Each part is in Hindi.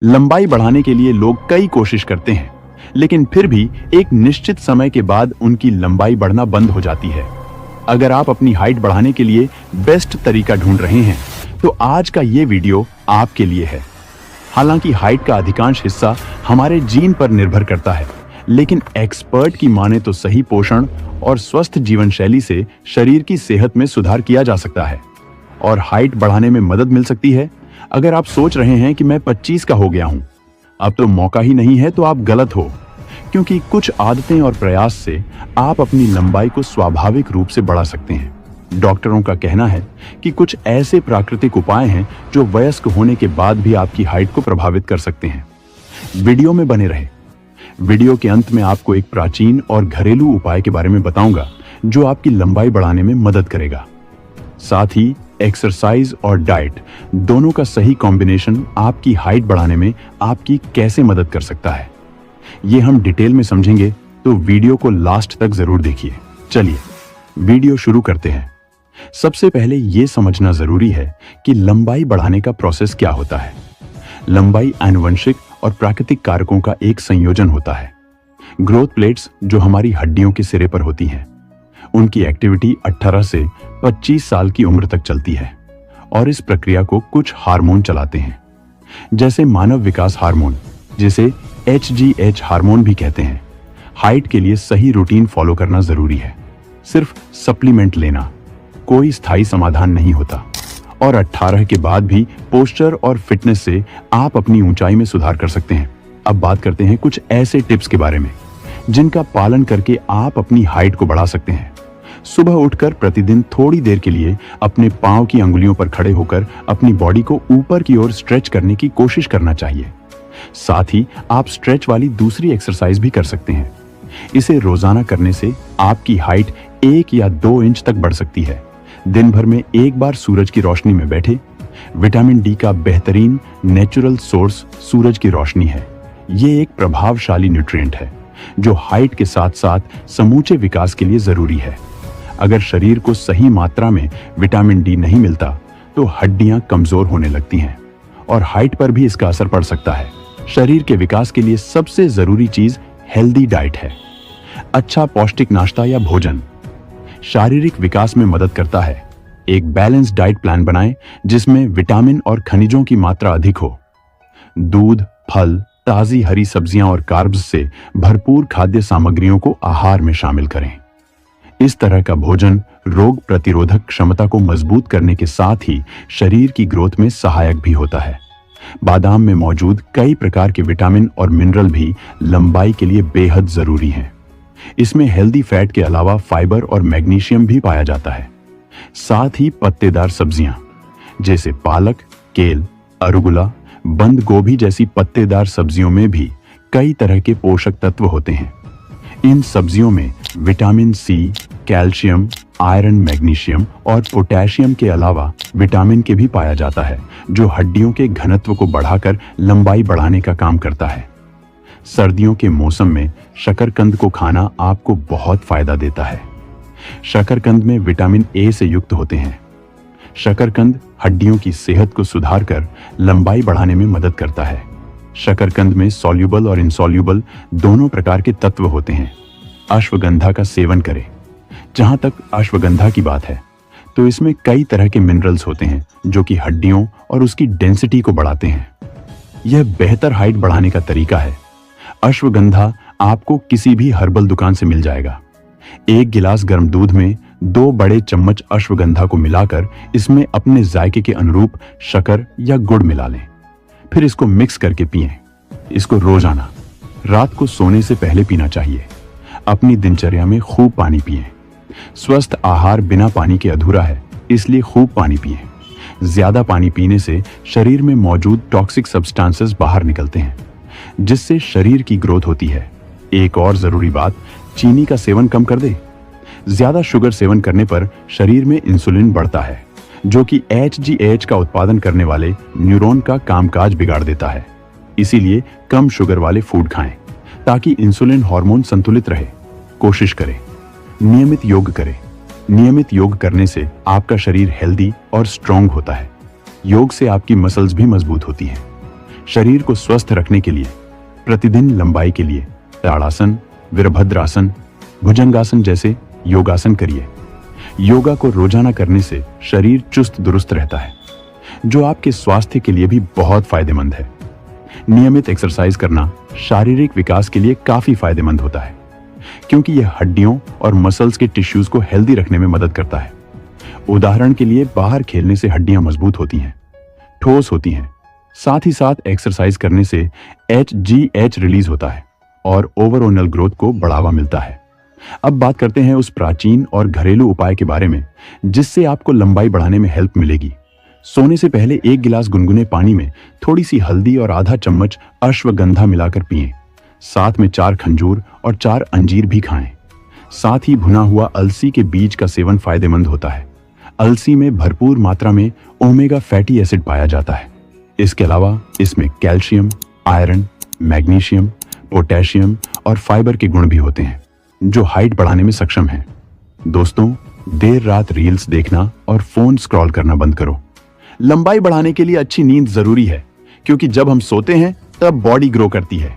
लंबाई बढ़ाने के लिए लोग कई कोशिश करते हैं, लेकिन फिर भी एक निश्चित समय के बाद उनकी लंबाई बढ़ना बंद हो जाती है। अगर आप अपनी हाइट बढ़ाने के लिए बेस्ट तरीका ढूंढ रहे हैं, तो आज का ये वीडियो आपके लिए है। हालांकि हाइट का अधिकांश हिस्सा हमारे जीन पर निर्भर करता है, लेकिन एक्सपर्ट की माने तो सही पोषण और स्वस्थ जीवन शैली से शरीर की सेहत में सुधार किया जा सकता है और हाइट बढ़ाने में मदद मिल सकती है। अगर आप सोच रहे हैं कि मैं 25 का हो गया हूं, अब तो मौका ही नहीं है, तो आप गलत हो, क्योंकि कुछ आदतें और प्रयास से आप अपनी लंबाई को स्वाभाविक रूप से बढ़ा सकते हैं। डॉक्टरों का कहना है कि कुछ ऐसे प्राकृतिक उपाय हैं जो वयस्क होने के बाद भी आपकी हाइट को प्रभावित कर सकते हैं। वीडियो में बने रहे। वीडियो के अंत में आपको एक प्राचीन और घरेलू उपाय के बारे में बताऊंगा जो आपकी लंबाई बढ़ाने में मदद करेगा। साथ ही एक्सरसाइज और डाइट दोनों का सही कॉम्बिनेशन आपकी हाइट बढ़ाने में आपकी कैसे मदद कर सकता है, ये हम डिटेल में समझेंगे, तो वीडियो को लास्ट तक जरूर देखिए। चलिए वीडियो शुरू करते हैं। सबसे पहले ये समझना जरूरी है कि लंबाई बढ़ाने का प्रोसेस क्या होता है। लंबाई आनुवंशिक और प्राकृतिक कारकों का एक संयोजन होता है। ग्रोथ प्लेट्स जो हमारी हड्डियों के सिरे पर होती हैं, उनकी एक्टिविटी 18 से 25 साल की उम्र तक चलती है और इस प्रक्रिया को कुछ हार्मोन चलाते हैं, जैसे मानव विकास हार्मोन, जिसे HGH हार्मोन भी कहते हैं। हाइट के लिए सही रूटीन फॉलो करना जरूरी है। सिर्फ सप्लीमेंट लेना कोई स्थायी समाधान नहीं होता और 18 के बाद भी पोस्चर और फिटनेस से आप अपनी ऊंचाई में सुधार कर सकते हैं। अब बात करते हैं कुछ ऐसे टिप्स के बारे में जिनका पालन करके आप अपनी हाइट को बढ़ा सकते हैं। सुबह उठकर प्रतिदिन थोड़ी देर के लिए अपने पांव की अंगुलियों पर खड़े होकर अपनी बॉडी को ऊपर की ओर स्ट्रेच करने की कोशिश करना चाहिए। साथ ही आप स्ट्रेच वाली दूसरी एक्सरसाइज भी कर सकते हैं। इसे रोजाना करने से आपकी हाइट 1 या 2 इंच तक बढ़ सकती है। दिन भर में एक बार सूरज की रोशनी में बैठे। विटामिन डी का बेहतरीन नेचुरल सोर्स सूरज की रोशनी है। ये एक प्रभावशाली न्यूट्रिएंट है जो हाइट के साथ साथ समूचे विकास के लिए जरूरी है। अगर शरीर को सही मात्रा में विटामिन डी नहीं मिलता, तो हड्डियां कमजोर होने लगती हैं और हाइट पर भी इसका असर पड़ सकता है। शरीर के विकास के लिए सबसे जरूरी चीज हेल्दी डाइट है। अच्छा पौष्टिक नाश्ता या भोजन शारीरिक विकास में मदद करता है। एक बैलेंस डाइट प्लान बनाएं जिसमें विटामिन और खनिजों की मात्रा अधिक हो। दूध, फल, ताजी हरी सब्जियां और कार्ब्स से भरपूर खाद्य सामग्रियों को आहार में शामिल करें। इस तरह का भोजन रोग प्रतिरोधक क्षमता को मजबूत करने के साथ ही शरीर की ग्रोथ में सहायक भी होता है। बादाम में मौजूद कई प्रकार के विटामिन और मिनरल भी लंबाई के लिए बेहद जरूरी हैं। इसमें हेल्दी फैट के अलावा फाइबर और मैग्नीशियम भी पाया जाता है। साथ ही पत्तेदार सब्जियां जैसे पालक, केल, अरुगुला, बंद गोभी जैसी पत्तेदार सब्जियों में भी कई तरह के पोषक तत्व होते हैं। इन सब्जियों में vitamin C, calcium, iron, magnesium और पोटेशियम के अलावा विटामिन के भी पाया जाता है, जो हड्डियों के घनत्व को बढ़ाकर लंबाई बढ़ाने का काम करता है। सर्दियों के मौसम में शकरकंद को खाना आपको बहुत फायदा देता है। शकरकंद में विटामिन ए से युक्त होते हैं। शकरकंद हड्डियों की सेहत को सुधार कर लंबाई बढ़ाने में मदद करता है। शकरकंद में सॉल्युबल और इनसॉल्युबल दोनों प्रकार के तत्व होते हैं। अश्वगंधा का सेवन करें। जहां तक अश्वगंधा की बात है, तो इसमें कई तरह के मिनरल्स होते हैं जो कि हड्डियों और उसकी डेंसिटी को बढ़ाते हैं। यह बेहतर हाइट बढ़ाने का तरीका है। अश्वगंधा आपको किसी भी हर्बल दुकान से मिल जाएगा। 1 गिलास गर्म दूध में 2 बड़े चम्मच अश्वगंधा को मिलाकर इसमें अपने जायके के अनुरूप शक्कर या गुड़ मिला लें। फिर इसको मिक्स करके पिएं। इसको रोजाना रात को सोने से पहले पीना चाहिए। अपनी दिनचर्या में खूब पानी पिएं। स्वस्थ आहार बिना पानी के अधूरा है, इसलिए खूब पानी पिएं। ज्यादा पानी पीने से शरीर में मौजूद टॉक्सिक सब्सटेंसेस बाहर निकलते हैं, जिससे शरीर की ग्रोथ होती है। एक और जरूरी बात, चीनी का सेवन कम कर दे। ज्यादा शुगर सेवन करने पर शरीर में इंसुलिन बढ़ता है, जो कि HGH का उत्पादन करने वाले न्यूरॉन का कामकाज बिगाड़ देता है। इसीलिए कम शुगर वाले फूड खाएं ताकि इंसुलिन हार्मोन संतुलित रहे। कोशिश करें। नियमित योग करें। नियमित योग करने से आपका शरीर हेल्दी और स्ट्रांग होता है। योग से आपकी मसल्स भी मजबूत होती हैं। शरीर को स्वस्थ रखने के लिए प्रतिदिन लंबाई के लिए ताड़ासन, वीरभद्रासन, भुजंगासन जैसे योगासन करिए। योगा को रोजाना करने से शरीर चुस्त दुरुस्त रहता है, जो आपके स्वास्थ्य के लिए भी बहुत फायदेमंद है। नियमित एक्सरसाइज करना शारीरिक विकास के लिए काफी फायदेमंद होता है, क्योंकि यह हड्डियों और मसल्स के टिश्यूज को हेल्दी रखने में मदद करता है। उदाहरण के लिए बाहर खेलने से हड्डियां मजबूत होती हैं, ठोस होती हैं। साथ ही साथ एक्सरसाइज करने से HGH रिलीज होता है और ओवरऑल ग्रोथ को बढ़ावा मिलता है। अब बात करते हैं उस प्राचीन और घरेलू उपाय के बारे में जिससे आपको लंबाई बढ़ाने में हेल्प मिलेगी। सोने से पहले 1 गिलास गुनगुने पानी में थोड़ी सी हल्दी और आधा चम्मच अश्वगंधा मिलाकर पिएं। साथ में 4 खंजूर और 4 अंजीर भी खाएं। साथ ही भुना हुआ अलसी के बीज का सेवन फायदेमंद होता है। अलसी में भरपूर मात्रा में ओमेगा फैटी एसिड पाया जाता है। इसके अलावा इसमें कैल्शियम, आयरन, मैग्नीशियम, पोटेशियम और फाइबर के गुण भी होते हैं जो हाइट बढ़ाने में सक्षम हैं। दोस्तों, देर रात रील्स देखना और फोन स्क्रॉल करना बंद करो। लंबाई बढ़ाने के लिए अच्छी नींद जरूरी है, क्योंकि जब हम सोते हैं तब बॉडी ग्रो करती है।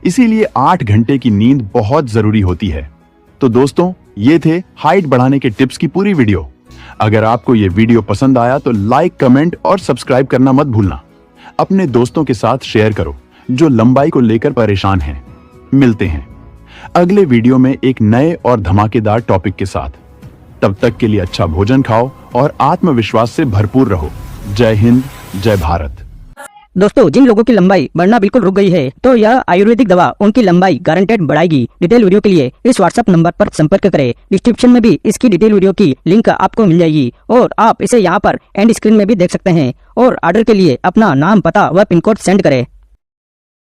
इसीलिए 8 घंटे की नींद बहुत जरूरी होती है। तो दोस्तों, ये थे हाइट बढ़ाने के टिप्स की पूरी वीडियो। अगर आपको ये वीडियो पसंद आया तो लाइक, कमेंट और सब्सक्राइब करना मत भूलना। अपने दोस्तों के साथ शेयर करो जो लंबाई को लेकर परेशान हैं। मिलते हैं अगले वीडियो में एक नए और धमाकेदार टॉपिक के साथ। तब तक के लिए अच्छा भोजन खाओ और आत्मविश्वास से भरपूर रहो। जय हिंद, जय भारत। दोस्तों, जिन लोगों की लंबाई बढ़ना बिल्कुल रुक गई है तो यह आयुर्वेदिक दवा उनकी लंबाई गारंटेड बढ़ाएगी। डिटेल वीडियो के लिए इस व्हाट्सएप नंबर पर संपर्क करें। डिस्क्रिप्शन में भी इसकी डिटेल वीडियो की लिंक आपको मिल जाएगी और आप इसे यहाँ पर एंड स्क्रीन में भी देख सकते हैं। और ऑर्डर के लिए अपना नाम, पता व पिन कोड सेंड करें।